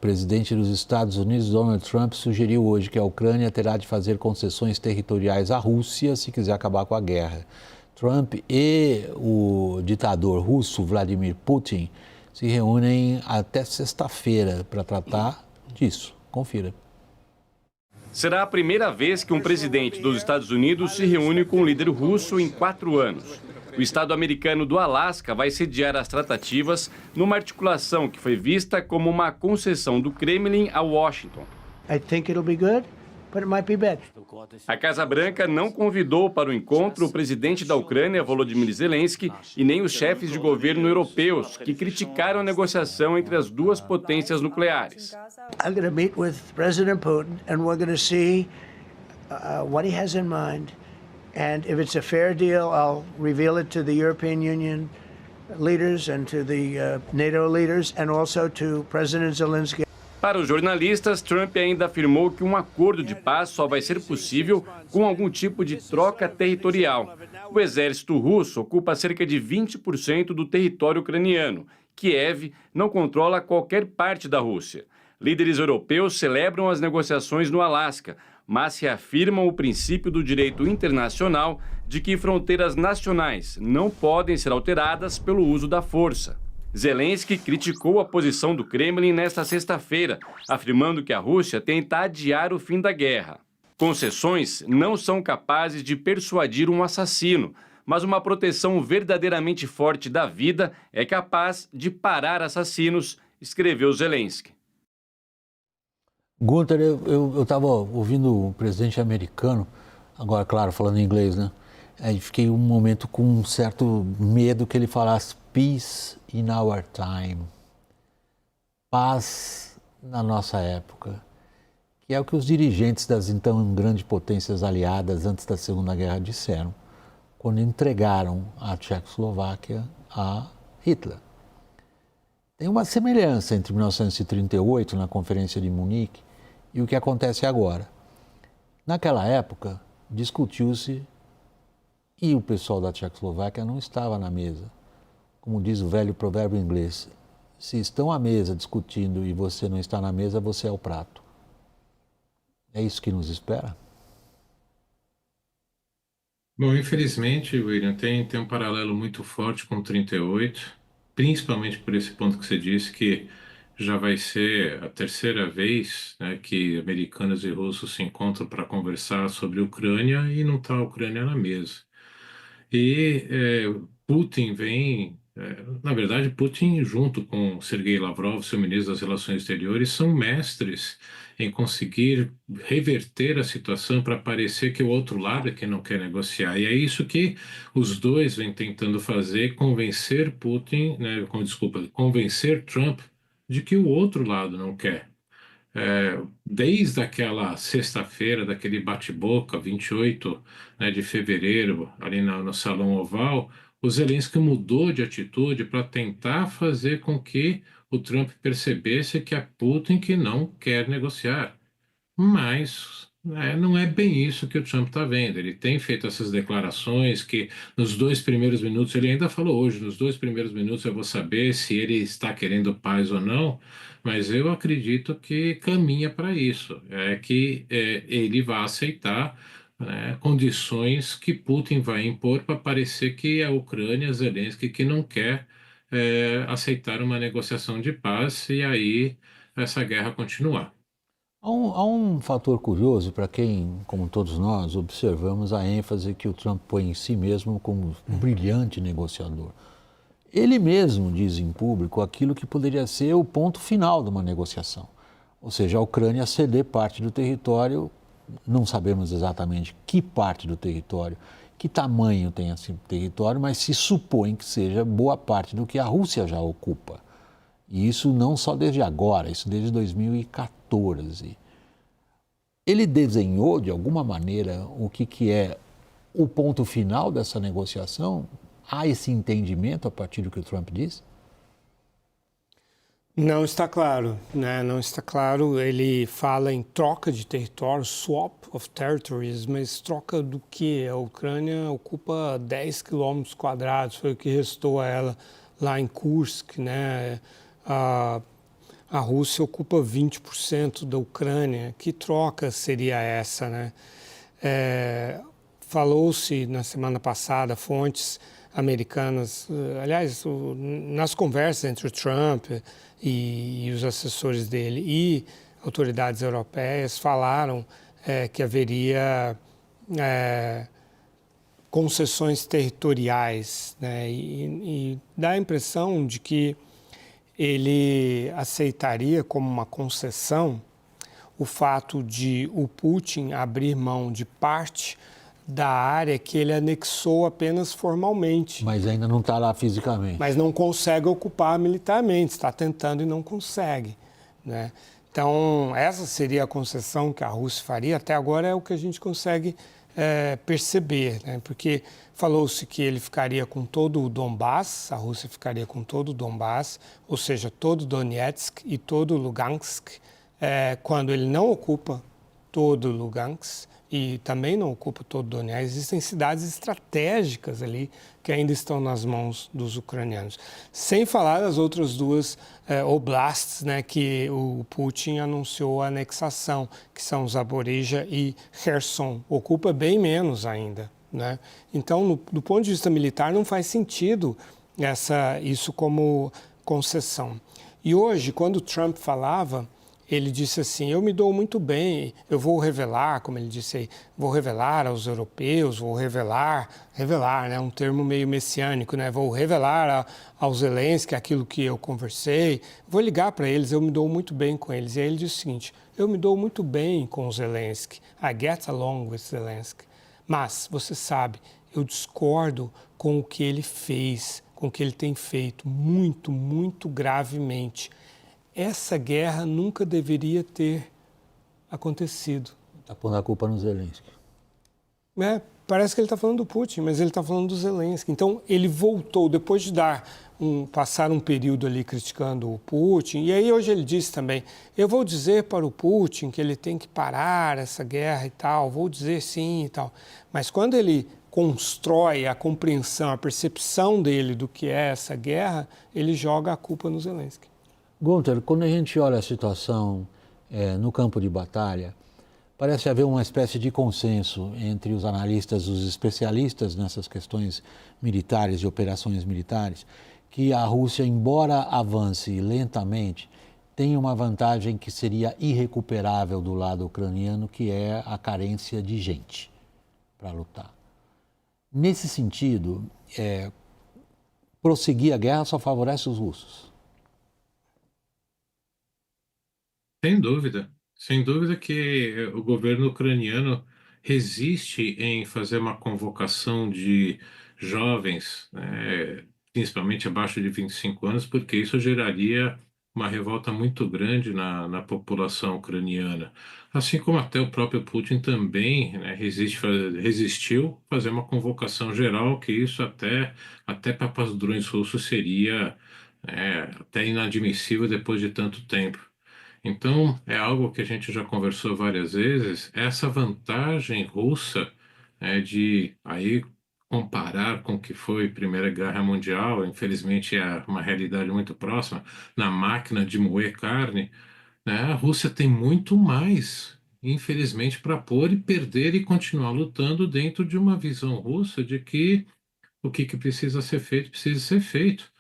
presidente dos Estados Unidos, Donald Trump, sugeriu hoje que a Ucrânia terá de fazer concessões territoriais à Rússia se quiser acabar com a guerra. Trump e o ditador russo Vladimir Putin se reúnem até sexta-feira para tratar disso. Confira. Será a primeira vez que um presidente dos Estados Unidos se reúne com um líder russo em 4 anos. O estado americano do Alasca vai sediar as tratativas numa articulação que foi vista como uma concessão do Kremlin a Washington. I think it'll be good, but it might be bad. A Casa Branca não convidou para o encontro o presidente da Ucrânia, Volodymyr Zelensky, e nem os chefes de governo europeus, que criticaram a negociação entre as duas potências nucleares. I'm going to meet with President Putin and we're going to see what he has in mind. And if it's a fair deal, I'll reveal it to the European Union leaders and to the NATO leaders and also to President Zelensky. Para os jornalistas, Trump ainda afirmou que um acordo de paz só vai ser possível com algum tipo de troca territorial. O exército russo ocupa cerca de 20% do território ucraniano. Kiev não controla qualquer parte da Rússia. Líderes europeus celebram as negociações no Alasca, mas reafirmam o princípio do direito internacional de que fronteiras nacionais não podem ser alteradas pelo uso da força. Zelensky criticou a posição do Kremlin nesta sexta-feira, afirmando que a Rússia tenta adiar o fim da guerra. Concessões não são capazes de persuadir um assassino, mas uma proteção verdadeiramente forte da vida é capaz de parar assassinos, escreveu Zelensky. Gunther, eu estava ouvindo o presidente americano, agora, claro, falando em inglês, né? Aí fiquei um momento com um certo medo que ele falasse peace in our time. Paz na nossa época. Que é o que os dirigentes das então grandes potências aliadas antes da Segunda Guerra disseram, quando entregaram a Tchecoslováquia a Hitler. Tem uma semelhança entre 1938, na Conferência de Munique, e o que acontece agora. Naquela época, discutiu-se e o pessoal da Tchecoslováquia não estava na mesa. Como diz o velho provérbio inglês, se estão à mesa discutindo e você não está na mesa, você é o prato. É isso que nos espera? Bom, infelizmente, William, tem um paralelo muito forte com o 38, principalmente por esse ponto que você disse, que já vai ser a terceira vez, né, que americanos e russos se encontram para conversar sobre a Ucrânia e não está a Ucrânia na mesa. E Putin vem, na verdade, Putin junto com Sergei Lavrov, seu ministro das Relações Exteriores, são mestres em conseguir reverter a situação para parecer que o outro lado é que não quer negociar. E é isso que os dois vêm tentando fazer, convencer Putin, né, convencer Trump de que o outro lado não quer. Desde aquela sexta-feira, daquele bate-boca, 28, né, de fevereiro, ali no Salão Oval, o Zelensky mudou de atitude para tentar fazer com que o Trump percebesse que é Putin que não quer negociar. Mas não é bem isso que o Trump está vendo. Ele tem feito essas declarações que nos 2 primeiros minutos, ele ainda falou hoje, nos 2 primeiros minutos eu vou saber se ele está querendo paz ou não, mas eu acredito que caminha para isso, que ele vai aceitar, né, condições que Putin vai impor para parecer que a Ucrânia, Zelensky, que não quer aceitar uma negociação de paz e aí essa guerra continuar. Há um fator curioso para quem, como todos nós, observamos a ênfase que o Trump põe em si mesmo como um brilhante negociador. Ele mesmo diz em público aquilo que poderia ser o ponto final de uma negociação. Ou seja, a Ucrânia ceder parte do território, não sabemos exatamente que parte do território, que tamanho tem esse território, mas se supõe que seja boa parte do que a Rússia já ocupa. E isso não só desde agora, isso desde 2014. Ele desenhou, de alguma maneira, o que é o ponto final dessa negociação? Há esse entendimento a partir do que o Trump diz? Não está claro, né? Não está claro. Ele fala em troca de território, swap of territories, mas troca do quê? A Ucrânia ocupa 10 quilômetros quadrados, foi o que restou a ela lá em Kursk, né? A a Rússia ocupa 20% da Ucrânia. Que troca seria essa, né? Falou-se na semana passada, fontes americanas, aliás, nas conversas entre o Trump e os assessores dele e autoridades europeias, falaram que haveria concessões territoriais, né? E dá a impressão de que ele aceitaria como uma concessão o fato de o Putin abrir mão de parte da área que ele anexou apenas formalmente. Mas ainda não está lá fisicamente. Mas não consegue ocupar militarmente, está tentando e não consegue, né? Então, essa seria a concessão que a Rússia faria. Até agora é o que a gente consegue perceber, né? Porque falou-se que ele ficaria com todo o Donbass, a Rússia ficaria com todo o Donbass, ou seja, todo Donetsk e todo Lugansk, quando ele não ocupa todo Lugansk e também não ocupa todo Donetsk. Existem cidades estratégicas ali que ainda estão nas mãos dos ucranianos. Sem falar das outras duas oblasts, né, que o Putin anunciou a anexação, que são Zaporizhia e Kherson. Ocupa bem menos ainda, né? Então, do ponto de vista militar, não faz sentido isso como concessão. E hoje, quando o Trump falava, ele disse assim, eu me dou muito bem, eu vou revelar, como ele disse aí, vou revelar aos europeus, vou revelar, né, um termo meio messiânico, né, vou revelar aos Zelensky aquilo que eu conversei, vou ligar para eles, eu me dou muito bem com eles. E aí ele disse o seguinte, eu me dou muito bem com o Zelensky, I get along with Zelensky, mas, você sabe, eu discordo com o que ele fez, com o que ele tem feito, muito, muito gravemente. Essa guerra nunca deveria ter acontecido. Está pondo a culpa no Zelensky. Parece que ele está falando do Putin, mas ele está falando do Zelensky. Então, ele voltou, depois de passar um período ali criticando o Putin, e aí hoje ele disse também, eu vou dizer para o Putin que ele tem que parar essa guerra e tal, vou dizer sim e tal. Mas quando ele constrói a compreensão, a percepção dele do que é essa guerra, ele joga a culpa no Zelensky. Gunther, quando a gente olha a situação no campo de batalha, parece haver uma espécie de consenso entre os analistas, os especialistas nessas questões militares e operações militares, que a Rússia, embora avance lentamente, tem uma vantagem que seria irrecuperável do lado ucraniano, que é a carência de gente para lutar. Nesse sentido, prosseguir a guerra só favorece os russos. Sem dúvida que o governo ucraniano resiste em fazer uma convocação de jovens, né, principalmente abaixo de 25 anos, porque isso geraria uma revolta muito grande na população ucraniana. Assim como até o próprio Putin também, né, resistiu fazer uma convocação geral, que isso até para padrões russos seria até inadmissível depois de tanto tempo. Então, é algo que a gente já conversou várias vezes, essa vantagem russa de aí comparar com o que foi a Primeira Guerra Mundial, infelizmente é uma realidade muito próxima, na máquina de moer carne, né, a Rússia tem muito mais, infelizmente, para pôr e perder e continuar lutando dentro de uma visão russa de que o que precisa ser feito, precisa ser feito.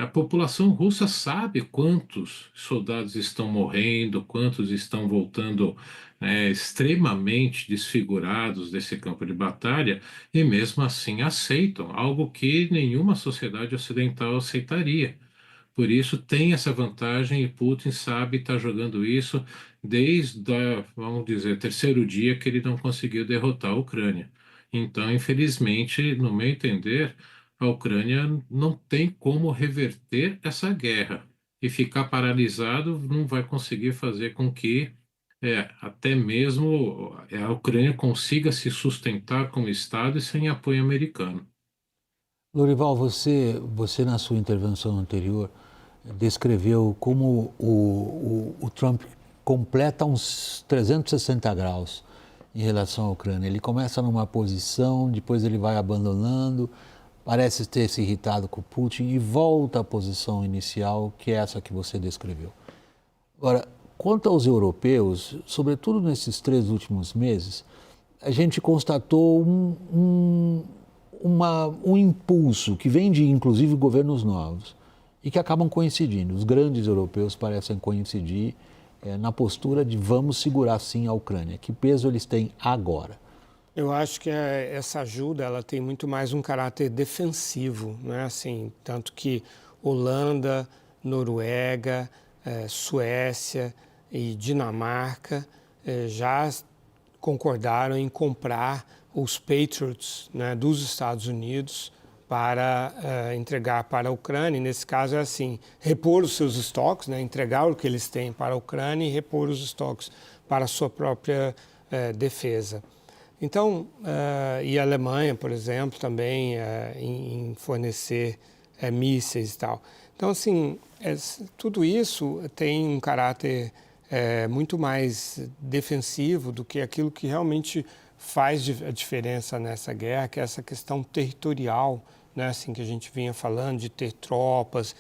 A população russa sabe quantos soldados estão morrendo, quantos estão voltando extremamente desfigurados desse campo de batalha, e mesmo assim aceitam, algo que nenhuma sociedade ocidental aceitaria. Por isso tem essa vantagem e Putin sabe estar jogando isso desde, vamos dizer, terceiro dia que ele não conseguiu derrotar a Ucrânia. Então, infelizmente, no meu entender, a Ucrânia não tem como reverter essa guerra e ficar paralisado não vai conseguir fazer com que até mesmo a Ucrânia consiga se sustentar como Estado e sem apoio americano. Lorival, você na sua intervenção anterior descreveu como o Trump completa uns 360 graus em relação à Ucrânia. Ele começa numa posição, depois ele vai abandonando, parece ter se irritado com o Putin e volta à posição inicial, que é essa que você descreveu. Agora, quanto aos europeus, sobretudo nesses 3 últimos meses, a gente constatou um impulso que vem de, inclusive, governos novos e que acabam coincidindo. Os grandes europeus parecem coincidir na postura de vamos segurar sim a Ucrânia. Que peso eles têm agora? Eu acho que essa ajuda ela tem muito mais um caráter defensivo, né? Assim, tanto que Holanda, Noruega, Suécia e Dinamarca já concordaram em comprar os Patriots, né, dos Estados Unidos para entregar para a Ucrânia. E nesse caso é assim, repor os seus estoques, né, entregar o que eles têm para a Ucrânia e repor os estoques para a sua própria defesa. Então, e a Alemanha, por exemplo, também em fornecer mísseis e tal. Então, assim, tudo isso tem um caráter muito mais defensivo do que aquilo que realmente faz a diferença nessa guerra, que é essa questão territorial, né, assim, que a gente vinha falando, de ter tropas,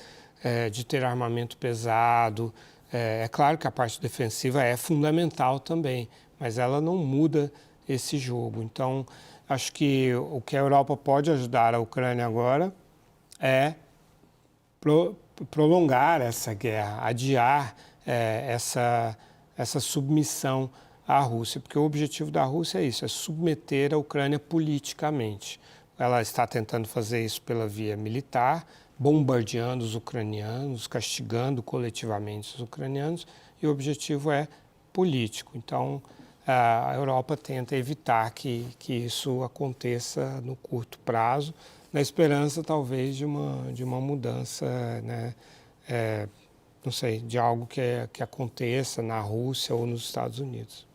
de ter armamento pesado. É claro que a parte defensiva é fundamental também, mas ela não muda esse jogo. Então, acho que o que a Europa pode ajudar a Ucrânia agora é prolongar essa guerra, adiar essa submissão à Rússia, porque o objetivo da Rússia é isso, é submeter a Ucrânia politicamente. Ela está tentando fazer isso pela via militar, bombardeando os ucranianos, castigando coletivamente os ucranianos, e o objetivo é político. Então, a Europa tenta evitar que isso aconteça no curto prazo, na esperança, talvez, de uma mudança, né, não sei, de algo que aconteça na Rússia ou nos Estados Unidos.